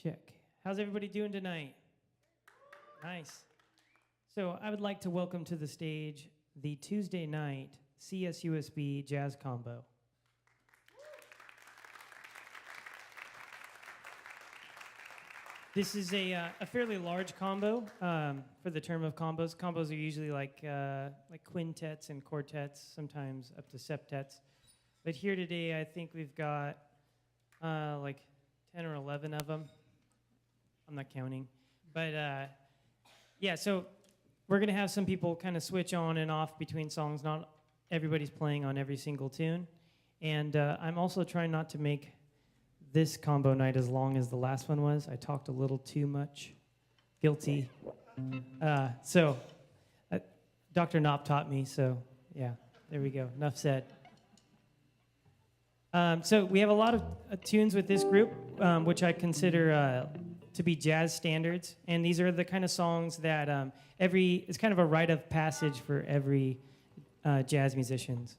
Check. How's everybody doing tonight? Nice. So I would like to welcome to the stage the Tuesday night CSUSB Jazz Combo. This is a fairly large combo for the term of combos. Combos are usually like quintets and quartets, sometimes up to septets. But here today, I think we've got like 10 or 11 of them. I'm not counting. But yeah, so we're going to have some people kind of switch on and off between songs. Not everybody's playing on every single tune. And I'm also trying not to make this combo night as long as the last one was. I talked a little too much. Guilty. So Dr. Knopp taught me, so yeah, there we go. Enough said. So we have a lot of tunes with this group, which I consider to be jazz standards. And these are the kind of songs that it's kind of a rite of passage for every jazz musicians.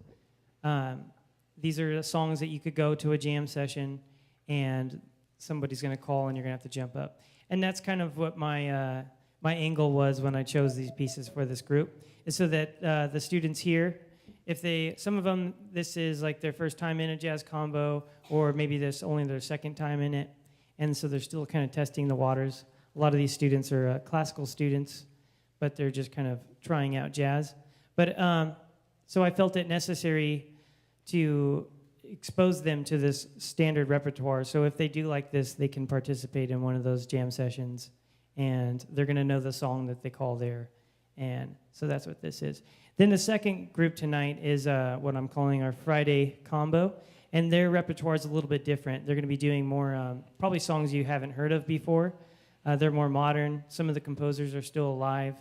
These are songs that you could go to a jam session and somebody's going to call and you're going to have to jump up. And that's kind of what my angle was when I chose these pieces for this group, is so that the students here, some of them, this is like their first time in a jazz combo, or maybe this only their second time in it, and so they're still kind of testing the waters. A lot of these students are classical students, but they're just kind of trying out jazz. But so I felt it necessary to expose them to this standard repertoire. So if they do like this, they can participate in one of those jam sessions, and they're going to know the song that they call there. And so that's what this is. Then the second group tonight is what I'm calling our Friday combo, and their repertoire is a little bit different. They're going to be doing more, probably songs you haven't heard of before. They're more modern. Some of the composers are still alive,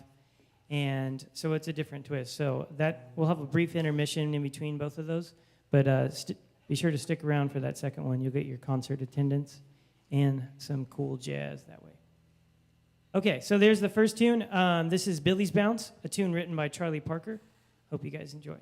and so it's a different twist. So that we'll have a brief intermission in between both of those, but be sure to stick around for that second one. You'll get your concert attendance and some cool jazz that way. Okay, so there's the first tune. This is Billy's Bounce, a tune written by Charlie Parker. Hope you guys enjoy.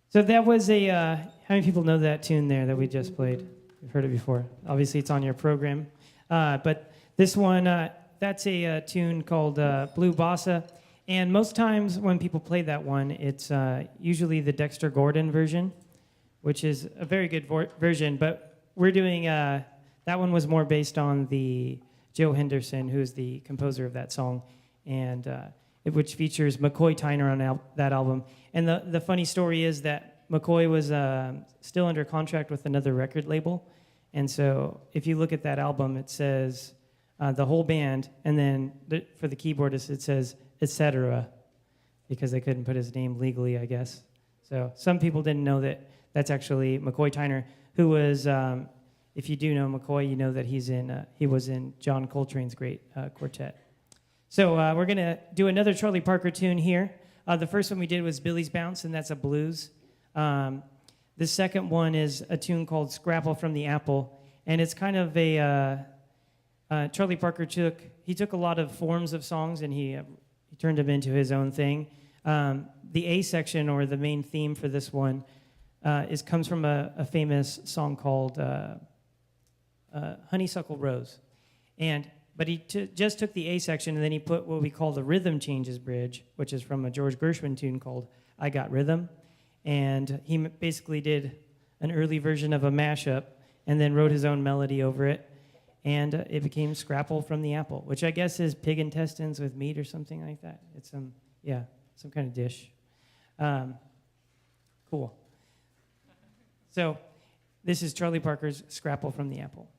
So that was a. How many people know that tune there that we just played? You've heard it before. Obviously, it's on your program. But this one, that's a tune called Blue Bossa. And most times when people play that one, it's usually the Dexter Gordon version, which is a very good version. But we're doing, that one was more based on the Joe Henderson, who is the composer of that song, and which features McCoy Tyner on that album. And the funny story is that McCoy was still under contract with another record label. And so if you look at that album, it says the whole band, and then for the keyboardist, it says etc., because they couldn't put his name legally, I guess. So some people didn't know that that's actually McCoy Tyner, who was, if you do know McCoy, you know that he was in John Coltrane's great quartet. So we're going to do another Charlie Parker tune here. The first one we did was Billy's Bounce, and that's a blues. The second one is a tune called Scrapple from the Apple, and it's kind of a, Charlie Parker took a lot of forms of songs, and he turned them into his own thing. The A section, or the main theme for this one, comes from a famous song called Honeysuckle Rose. But he just took the A section, and then he put what we call the rhythm changes bridge, which is from a George Gershwin tune called I Got Rhythm. And he basically did an early version of a mashup and then wrote his own melody over it. And it became Scrapple from the Apple, which I guess is pig intestines with meat or something like that. It's some kind of dish. Cool. So this is Charlie Parker's Scrapple from the Apple.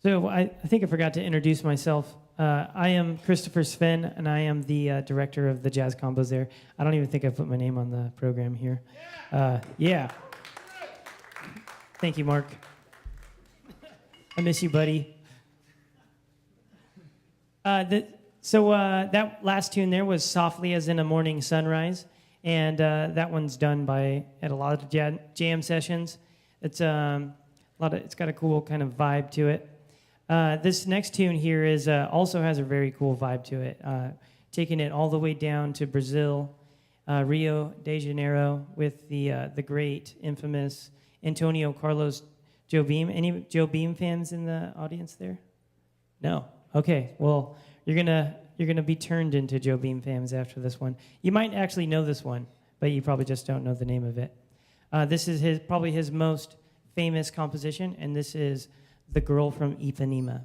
So I think I forgot to introduce myself. I am Christopher Sven, and I am the director of the Jazz Combos there. I don't even think I put my name on the program here. Yeah. Thank you, Mark. I miss you, buddy. That last tune there was Softly as in a Morning Sunrise, and that one's done at a lot of jam sessions. It's it's got a cool kind of vibe to it. This next tune here is also has a very cool vibe to it, taking it all the way down to Brazil, Rio de Janeiro, with the great, infamous Antonio Carlos Jobim. Any Jobim fans in the audience there? No. Okay. Well, you're gonna be turned into Jobim fans after this one. You might actually know this one, but you probably just don't know the name of it. This is probably his most famous composition, and this is The Girl from Ipanema.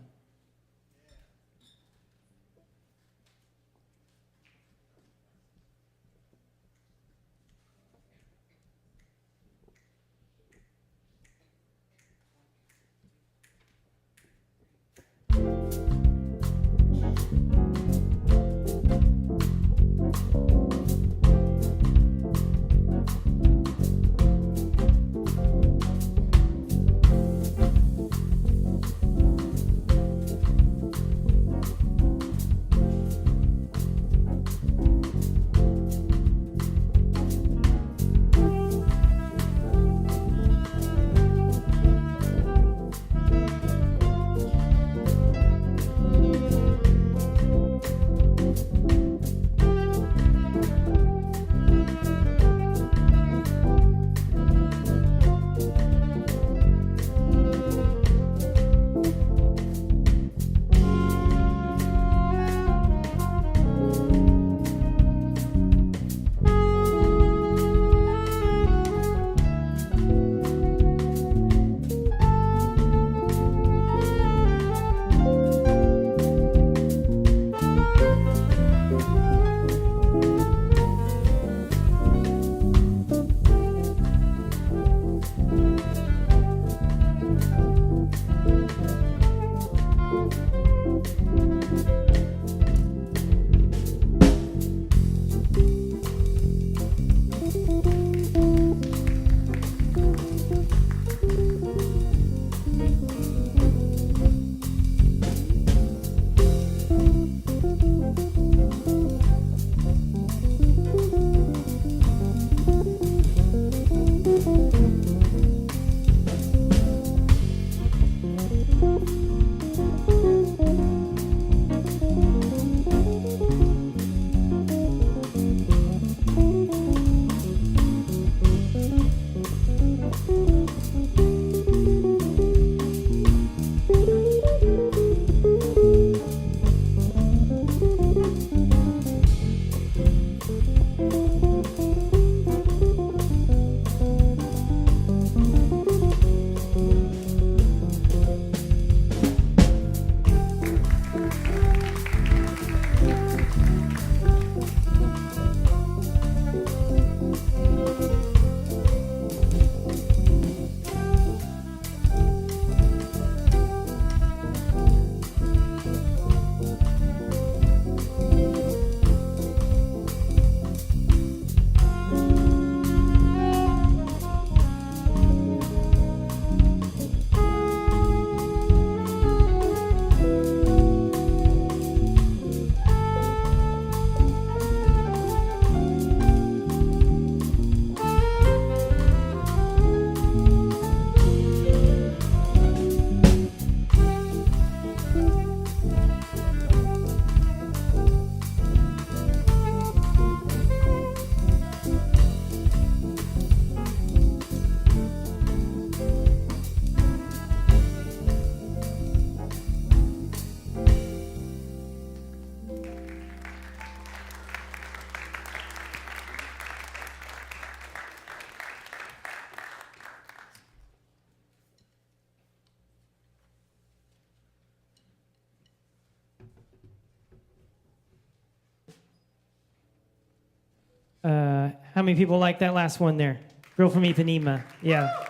How many people like that last one there? Girl from Ipanema. Yeah.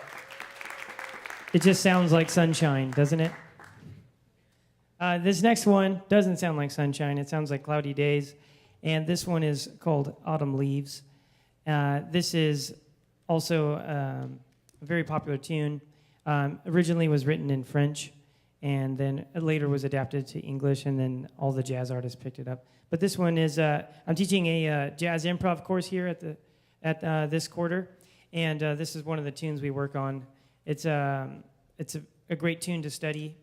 It just sounds like sunshine, doesn't it? This next one doesn't sound like sunshine. It sounds like cloudy days. And this one is called Autumn Leaves. This is also a very popular tune. Originally was written in French, and then it later was adapted to English, and then all the jazz artists picked it up. But this one is, I'm teaching a jazz improv course here at this quarter, and this is one of the tunes we work on. It's a great tune to study,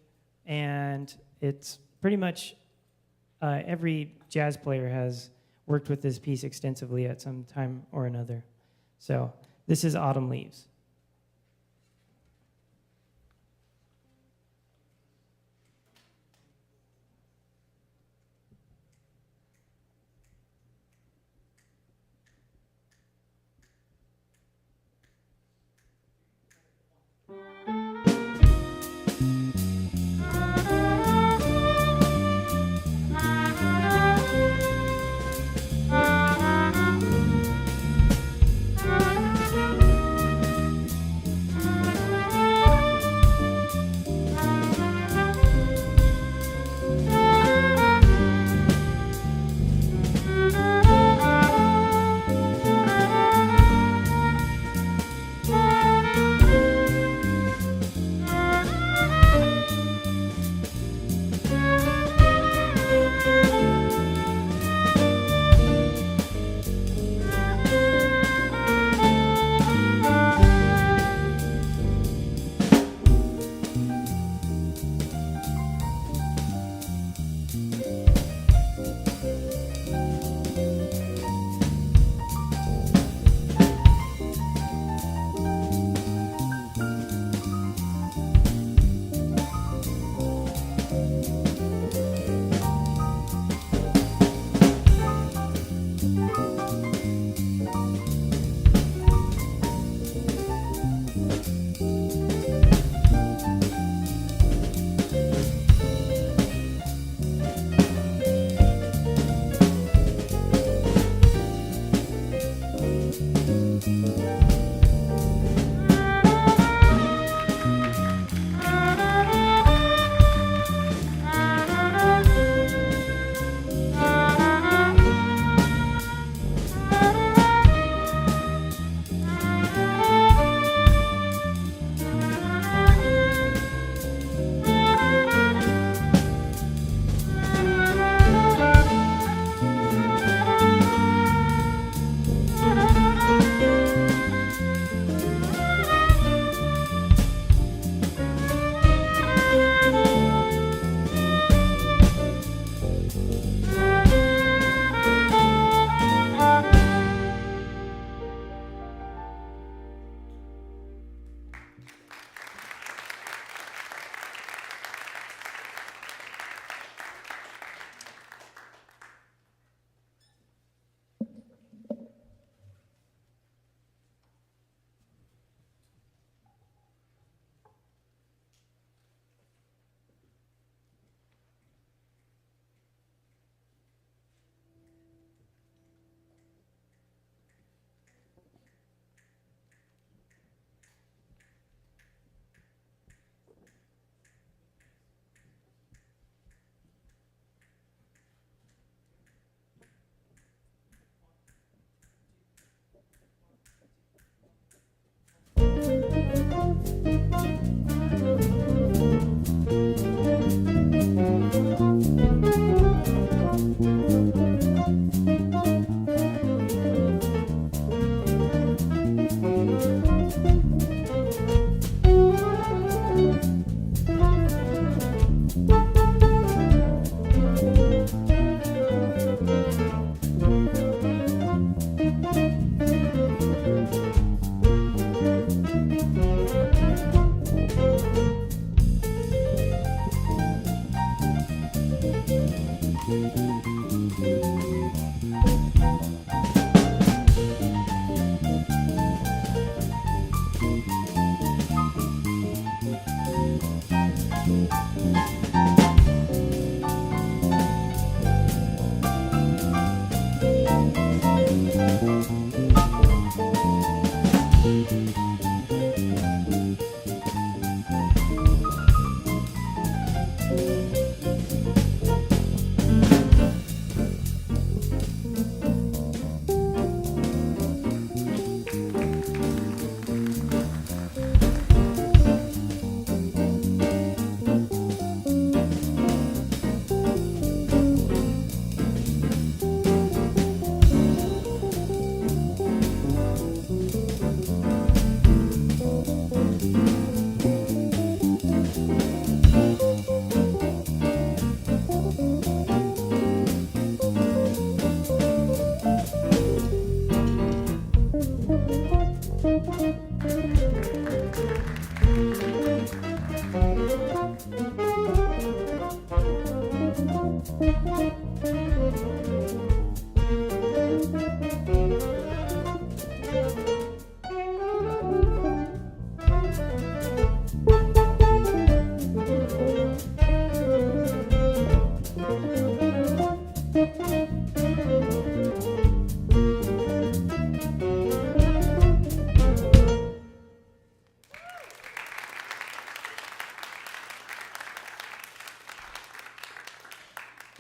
and it's pretty much every jazz player has worked with this piece extensively at some time or another. So this is Autumn Leaves.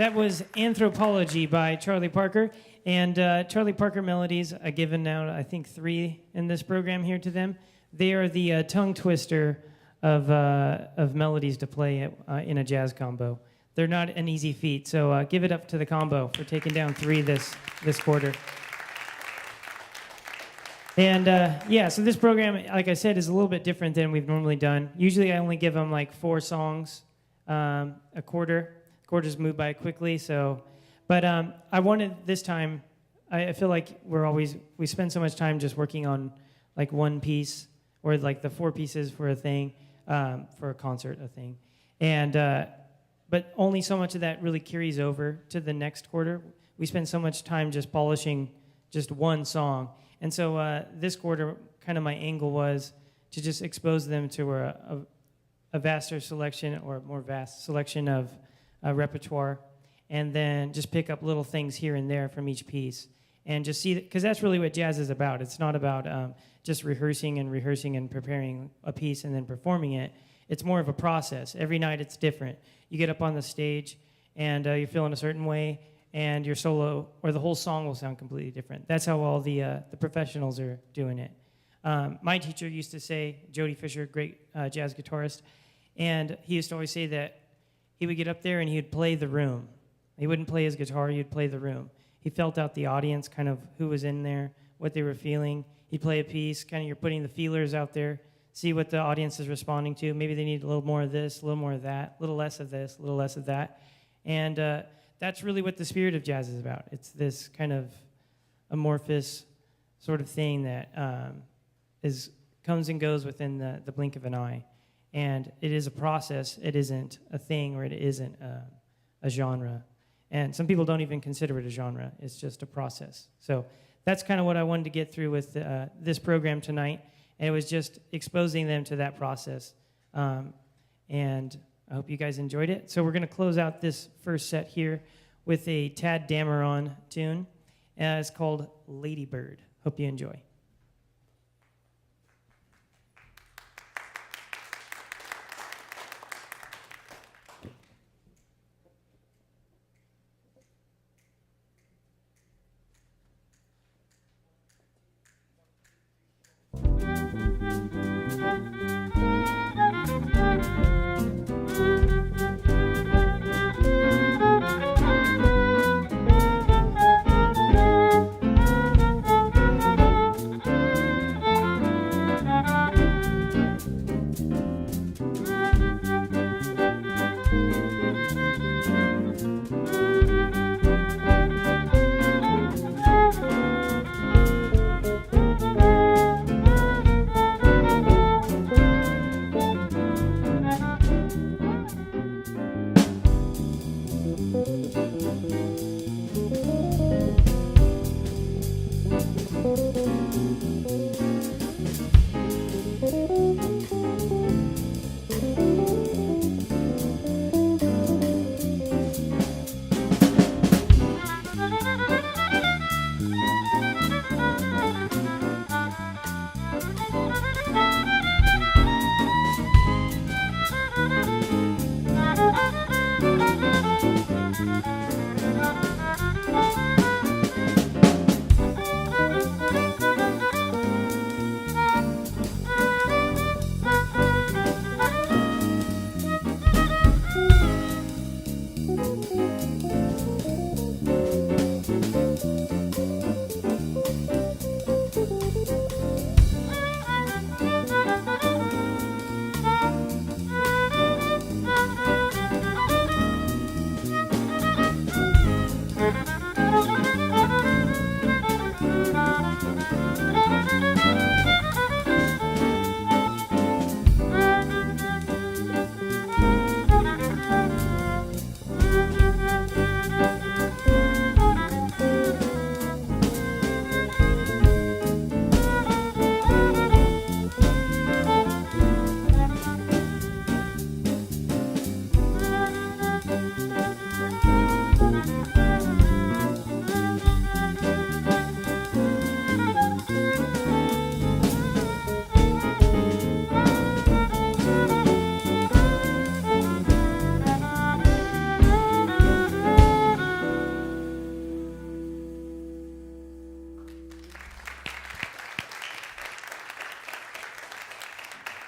That was Anthropology by Charlie Parker. And Charlie Parker melodies, I've given now, I think, 3 in this program here to them. They are the tongue twister of melodies to play in a jazz combo. They're not an easy feat, so give it up to the combo for taking down 3 this quarter. And yeah, so this program, like I said, is a little bit different than we've normally done. Usually I only give them like 4 songs a quarter. Quarters move by quickly, so... But I wanted this time, I feel like we spend so much time just working on like one piece, or like the 4 pieces for a thing, for a concert, a thing. And, but only so much of that really carries over to the next quarter. We spend so much time just polishing just one song. And so this quarter, kind of my angle was to just expose them to a vaster selection, or more vast selection of repertoire, and then just pick up little things here and there from each piece, and just see, because that's really what jazz is about. It's not about just rehearsing and preparing a piece and then performing it. It's more of a process. Every night it's different. You get up on the stage, and you're feeling a certain way, and your solo, or the whole song, will sound completely different. That's how all the professionals are doing it. My teacher used to say, Jody Fisher, great jazz guitarist, and he used to always say that he would get up there and he would play the room. He wouldn't play his guitar, he would play the room. He felt out the audience, kind of who was in there, what they were feeling. He'd play a piece, kind of you're putting the feelers out there, see what the audience is responding to. Maybe they need a little more of this, a little more of that, a little less of this, a little less of that. And that's really what the spirit of jazz is about. It's this kind of amorphous sort of thing that comes and goes within the blink of an eye. And it is a process. It isn't a thing, or it isn't a genre. And some people don't even consider it a genre. It's just a process. So that's kind of what I wanted to get through with this program tonight. And it was just exposing them to that process. And I hope you guys enjoyed it. So we're going to close out this first set here with a Tad Dameron tune. It's called Lady Bird. Hope you enjoy.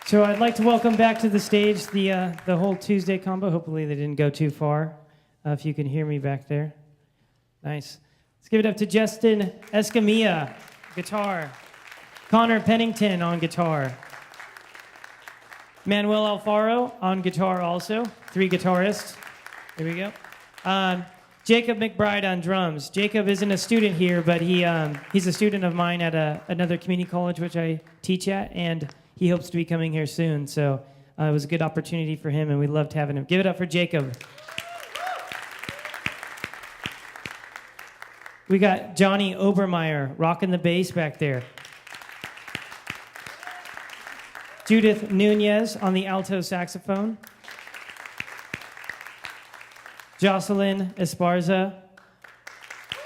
So I'd like to welcome back to the stage the whole Tuesday combo. Hopefully they didn't go too far. If you can hear me back there. Nice. Let's give it up to Justin Escamilla, guitar. Connor Pennington on guitar. Manuel Alfaro on guitar also. 3 guitarists. There we go. Jacob McBride on drums. Jacob isn't a student here, but he's a student of mine at another community college which I teach at, and he hopes to be coming here soon. So it was a good opportunity for him, and we loved having him. Give it up for Jacob. We got Johnny Obermeyer rocking the bass back there. Judith Nunez on the alto saxophone. Jocelyn Esparza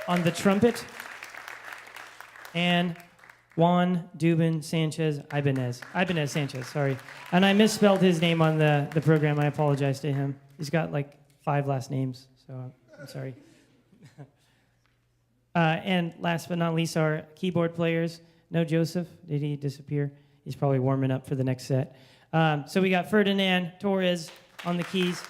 on the trumpet. And Juan Dubin Sanchez Ibanez Sanchez, sorry. And I misspelled his name on the program. I apologize to him. He's got like 5 last names, so I'm sorry. And last but not least, our keyboard players. No Joseph. Did he disappear? He's probably warming up for the next set. So we got Ferdinand Torres on the keys.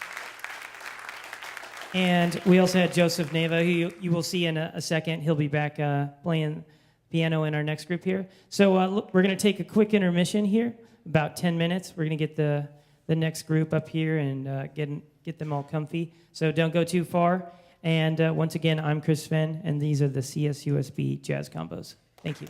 And we also had Joseph Neva, who you will see in a second. He'll be back playing piano in our next group here. So we're going to take a quick intermission here, about 10 minutes. We're going to get the next group up here and get them all comfy. So don't go too far. And once again, I'm Chris Fenn, and these are the CSUSB Jazz Combos. Thank you.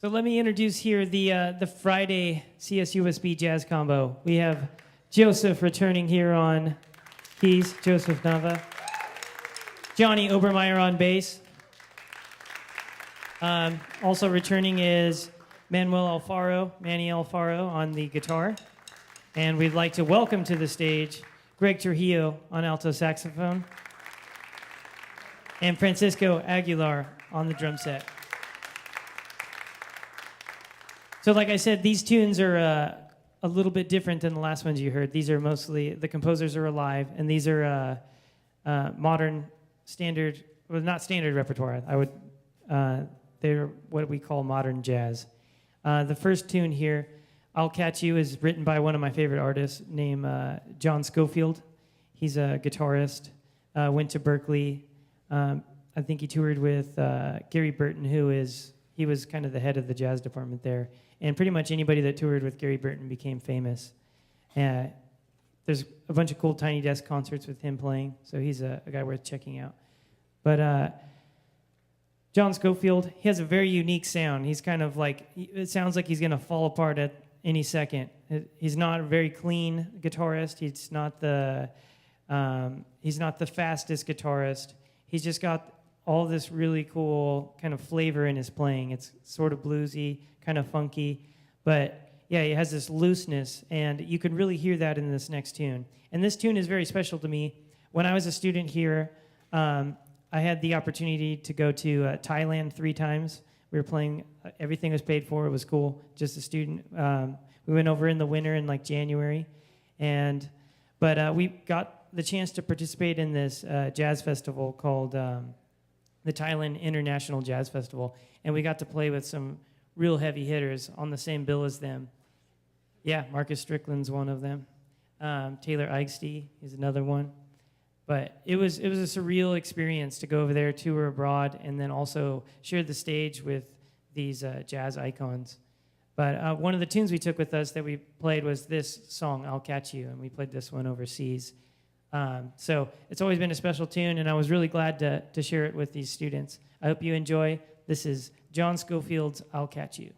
So let me introduce here the Friday CSUSB Jazz Combo. We have Joseph returning here on keys, Joseph Nava. Johnny Obermeyer on bass. Also returning is Manny Alfaro on the guitar. And we'd like to welcome to the stage Greg Trujillo on alto saxophone. And Francisco Aguilar on the drum set. So like I said, these tunes are a little bit different than the last ones you heard. These are mostly, the composers are alive, and these are modern standard, well, not standard repertoire. They're what we call modern jazz. The first tune here, I'll Catch You, is written by one of my favorite artists named John Schofield. He's a guitarist, went to Berkeley. I think he toured with Gary Burton, he was kind of the head of the jazz department there. And pretty much anybody that toured with Gary Burton became famous. There's a bunch of cool Tiny Desk concerts with him playing, so he's a guy worth checking out. But John Schofield, he has a very unique sound. He's kind of like, it sounds like he's going to fall apart at any second. He's not a very clean guitarist. He's not the fastest guitarist. He's just got all this really cool kind of flavor in his playing. It's sort of bluesy, kind of funky, but yeah, he has this looseness, and you can really hear that in this next tune. And this tune is very special to me. When I was a student here, I had the opportunity to go to Thailand 3 times. We were playing, everything was paid for, it was cool, just a student. We went over in the winter in like January, but we got the chance to participate in this jazz festival called the Thailand International Jazz Festival, and we got to play with some real heavy hitters on the same bill as them. Yeah, Marcus Strickland's one of them. Taylor Eichste is another one. But it was a surreal experience to go over there, tour abroad, and then also share the stage with these jazz icons. But one of the tunes we took with us that we played was this song, I'll Catch You, and we played this one overseas. So it's always been a special tune, and I was really glad to share it with these students. I hope you enjoy. This is John Schofield's I'll Catch You.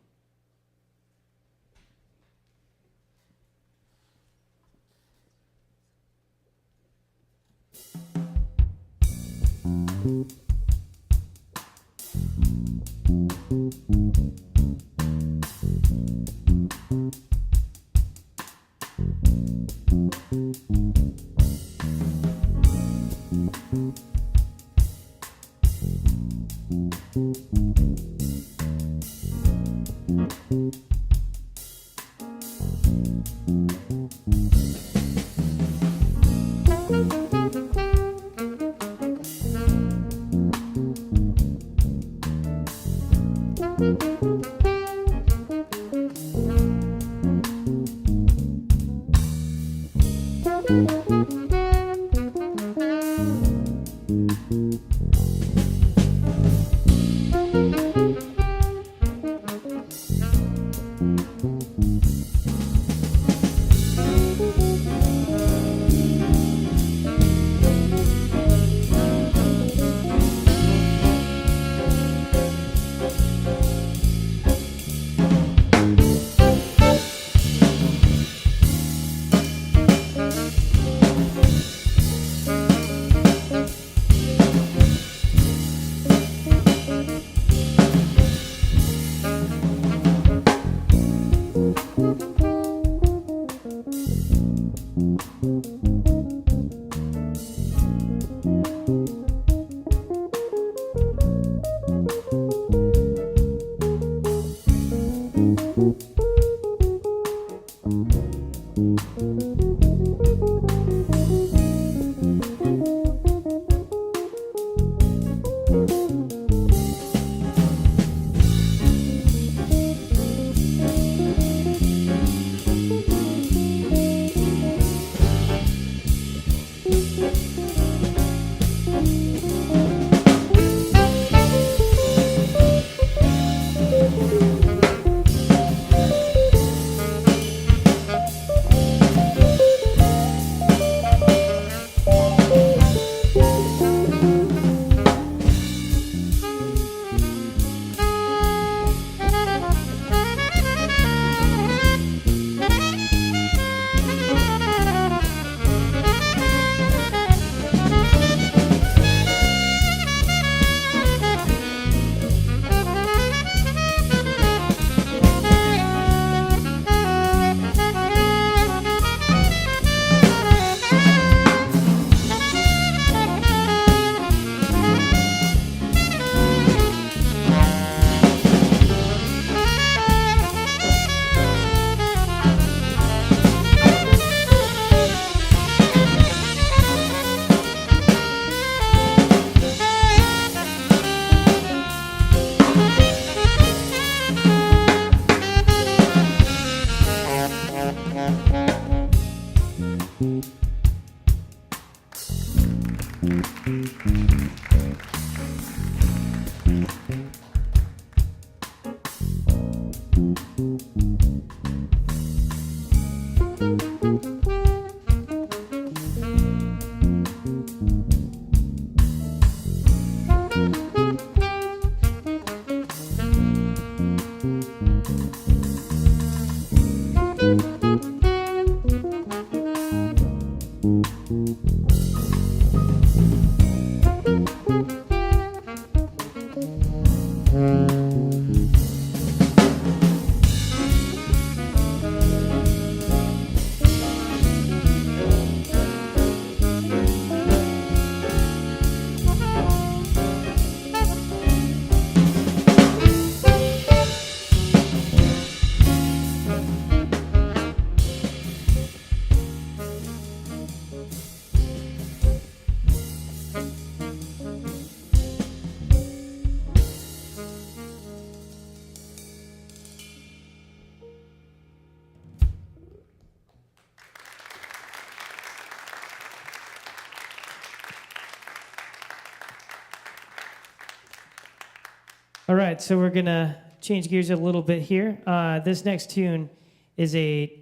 All right, so we're gonna change gears a little bit here. This next tune is a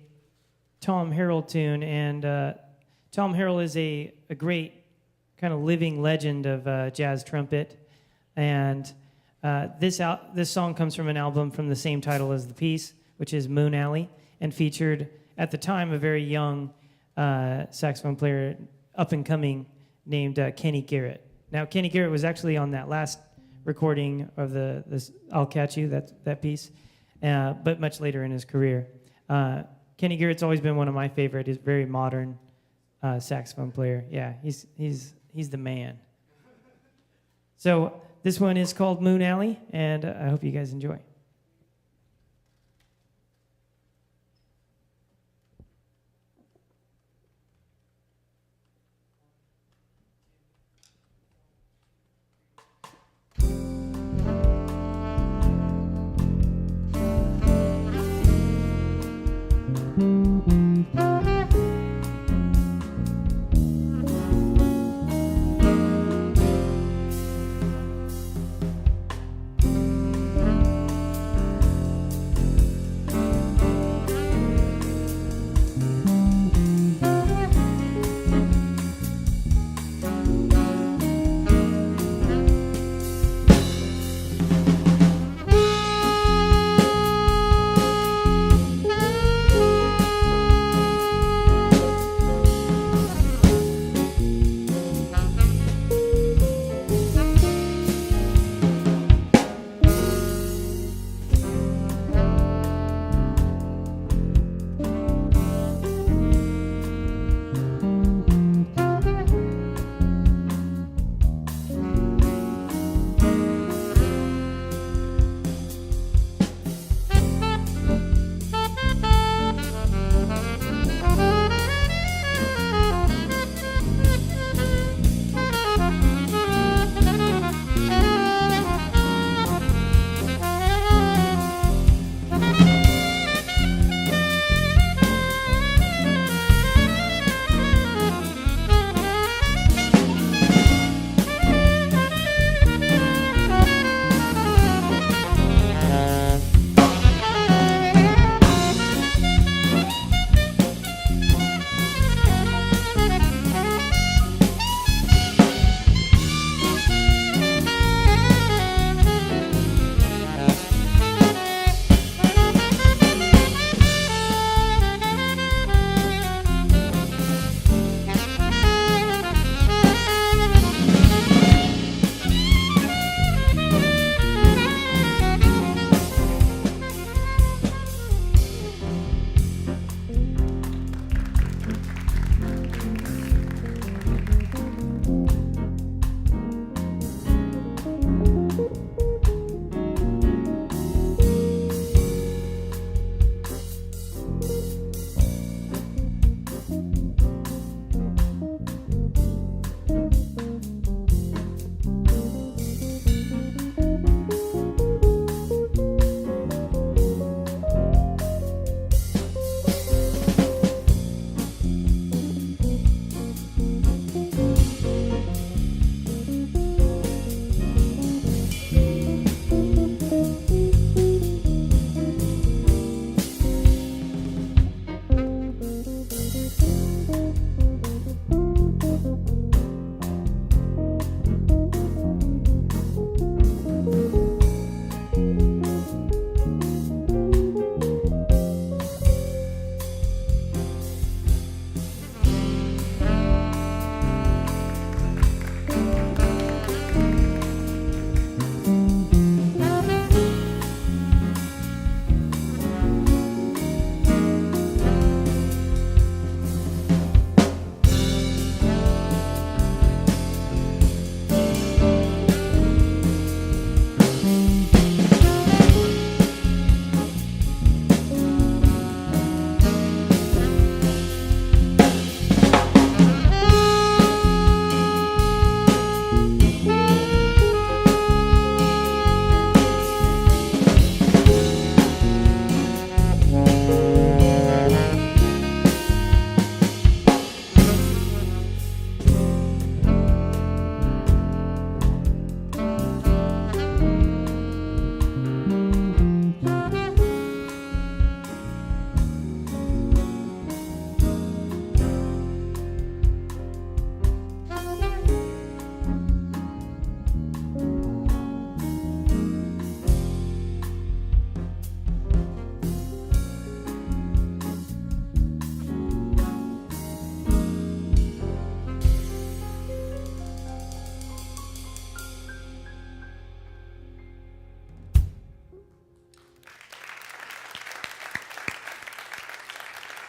Tom Harrell tune, and Tom Harrell is a great kind of living legend of jazz trumpet. And this song comes from an album from the same title as the piece, which is Moon Alley, and featured at the time a very young saxophone player, up and coming, named Kenny Garrett. Now, Kenny Garrett was actually on that last recording of this I'll Catch You, that piece, but much later in his career. Kenny Garrett's always been one of my favorite. He's a very modern saxophone player. Yeah, he's the man. So this one is called Moon Alley, and I hope you guys enjoy.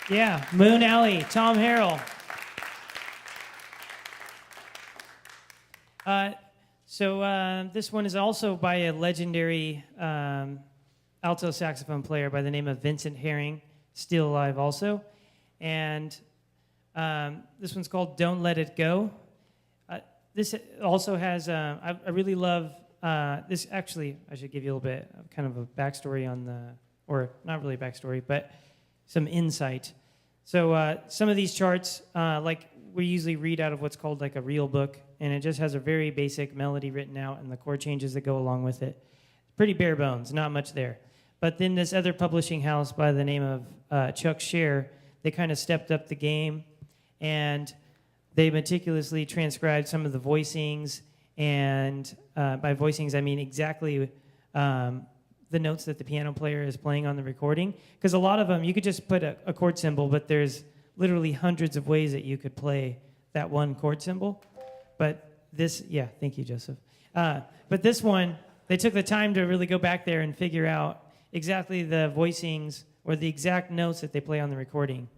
Yeah, Moon Alley, Tom Harrell. This one is also by a legendary alto saxophone player by the name of Vincent Herring, still alive also. And this one's called Don't Let It Go. This also has, I really love this. Actually, I should give you a little bit of kind of a backstory on or not really a backstory, but some insight. So some of these charts, like we usually read out of what's called like a real book, and it just has a very basic melody written out and the chord changes that go along with it. Pretty bare bones, not much there. But then this other publishing house by the name of Chuck Scher, they kind of stepped up the game, and they meticulously transcribed some of the voicings, and by voicings I mean exactly the notes that the piano player is playing on the recording. Because a lot of them, you could just put a chord symbol, but there's literally hundreds of ways that you could play that one chord symbol. But this, yeah, thank you, Joseph. But this one, they took the time to really go back there and figure out exactly the voicings or the exact notes that they play on the recording.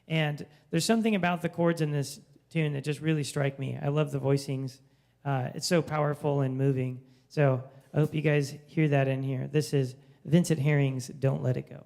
And there's something about the chords in this tune that just really strike me. I love the voicings. It's so powerful and moving. So I hope you guys hear that in here. This is Vincent Herring's Don't Let It Go.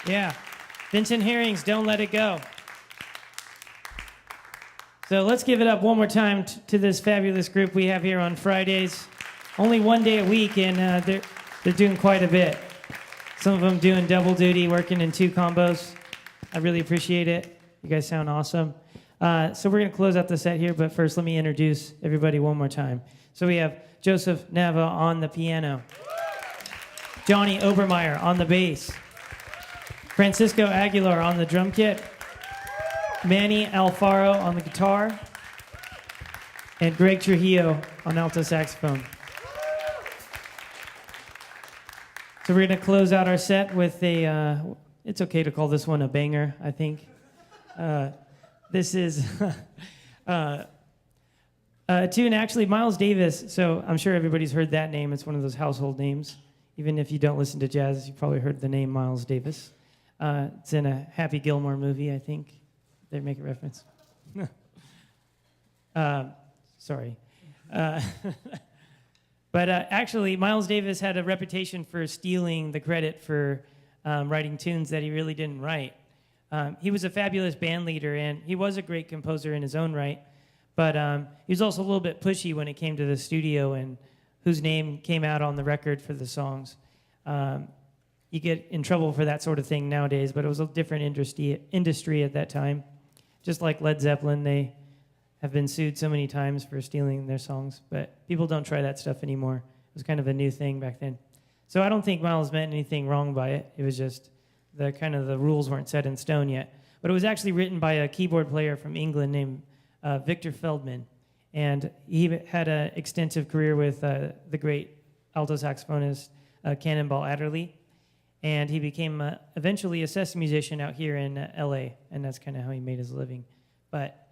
Yeah. Vincent Herring's Don't Let It Go. So let's give it up one more time to this fabulous group we have here on Fridays. Only one day a week, and they're doing quite a bit. Some of them doing double duty, working in 2 combos. I really appreciate it. You guys sound awesome. So we're going to close out the set here, but first let me introduce everybody one more time. So we have Joseph Nava on the piano, Johnny Obermeyer on the bass, Francisco Aguilar on the drum kit, Manny Alfaro on the guitar, and Greg Trujillo on alto saxophone. So we're going to close out our set with it's okay to call this one a banger, I think. This is a tune, actually, Miles Davis. So I'm sure everybody's heard that name. It's one of those household names. Even if you don't listen to jazz, you've probably heard the name Miles Davis. It's in a Happy Gilmore movie, I think. They make a reference. Sorry. But actually, Miles Davis had a reputation for stealing the credit for writing tunes that he really didn't write. He was a fabulous band leader, and he was a great composer in his own right, but he was also a little bit pushy when it came to the studio and whose name came out on the record for the songs. You get in trouble for that sort of thing nowadays, but it was a different industry at that time. Just like Led Zeppelin, they have been sued so many times for stealing their songs, but people don't try that stuff anymore. It was kind of a new thing back then. So I don't think Miles meant anything wrong by it. It was just the rules weren't set in stone yet. But it was actually written by a keyboard player from England named Victor Feldman, and he had an extensive career with the great alto saxophonist Cannonball Adderley, and he became eventually a session musician out here in LA, and that's kind of how he made his living. But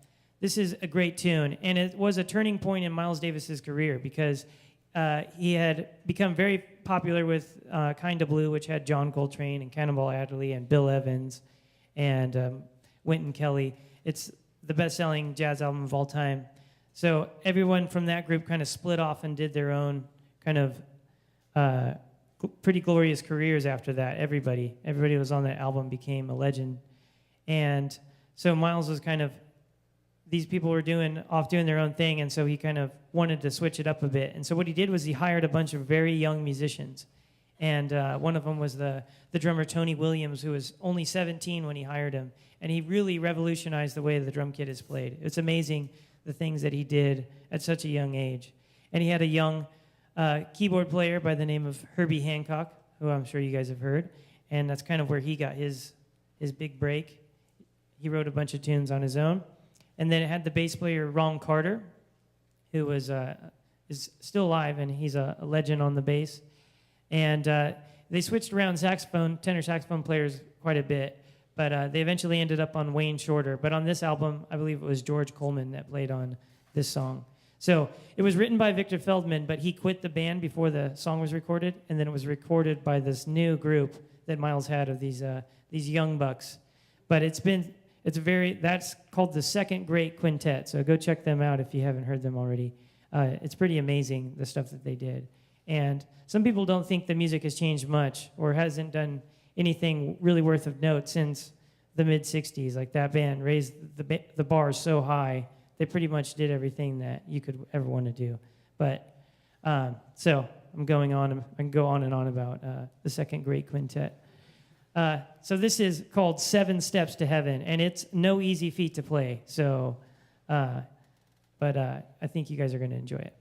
this is a great tune, and it was a turning point in Miles Davis's career because he had become very popular with Kinda Blue, which had John Coltrane and Cannonball Adderley and Bill Evans and Wynton Kelly. It's the best-selling jazz album of all time. So everyone from that group kind of split off and did their own kind of pretty glorious careers after that. Everybody who was on that album became a legend. And so Miles was kind of, these people were doing their own thing, and so he kind of wanted to switch it up a bit. And so what he did was he hired a bunch of very young musicians. And one of them was the drummer Tony Williams, who was only 17 when he hired him. And he really revolutionized the way the drum kit is played. It's amazing the things that he did at such a young age. And he had a young keyboard player by the name of Herbie Hancock, who I'm sure you guys have heard. And that's kind of where he got his big break. He wrote a bunch of tunes on his own. And then it had the bass player Ron Carter, who is still alive, and he's a legend on the bass. And they switched around tenor saxophone players quite a bit, but they eventually ended up on Wayne Shorter. But on this album, I believe it was George Coleman that played on this song. So it was written by Victor Feldman, but he quit the band before the song was recorded, and then it was recorded by this new group that Miles had of these young bucks. But that's called the Second Great Quintet, so go check them out if you haven't heard them already. It's pretty amazing, the stuff that they did. And some people don't think the music has changed much or hasn't done anything really worth of note since the mid-'60s. Like, that band raised the bar so high, they pretty much did everything that you could ever want to do. But, so I'm going on, I can go on and on about the Second Great Quintet. So this is called 7 Steps to Heaven, and it's no easy feat to play. So, but I think you guys are going to enjoy it.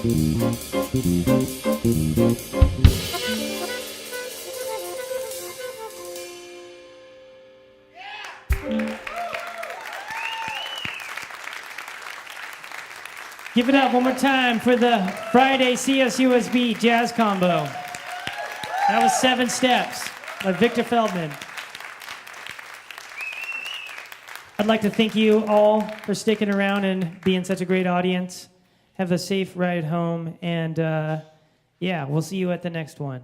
Give it up one more time for the Friday CSUSB Jazz Combo. That was 7 Steps by Victor Feldman. I'd like to thank you all for sticking around and being such a great audience. Have a safe ride home, and yeah, we'll see you at the next one.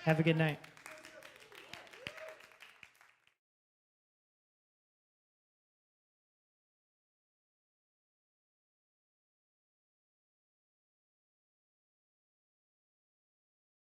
Have a good night.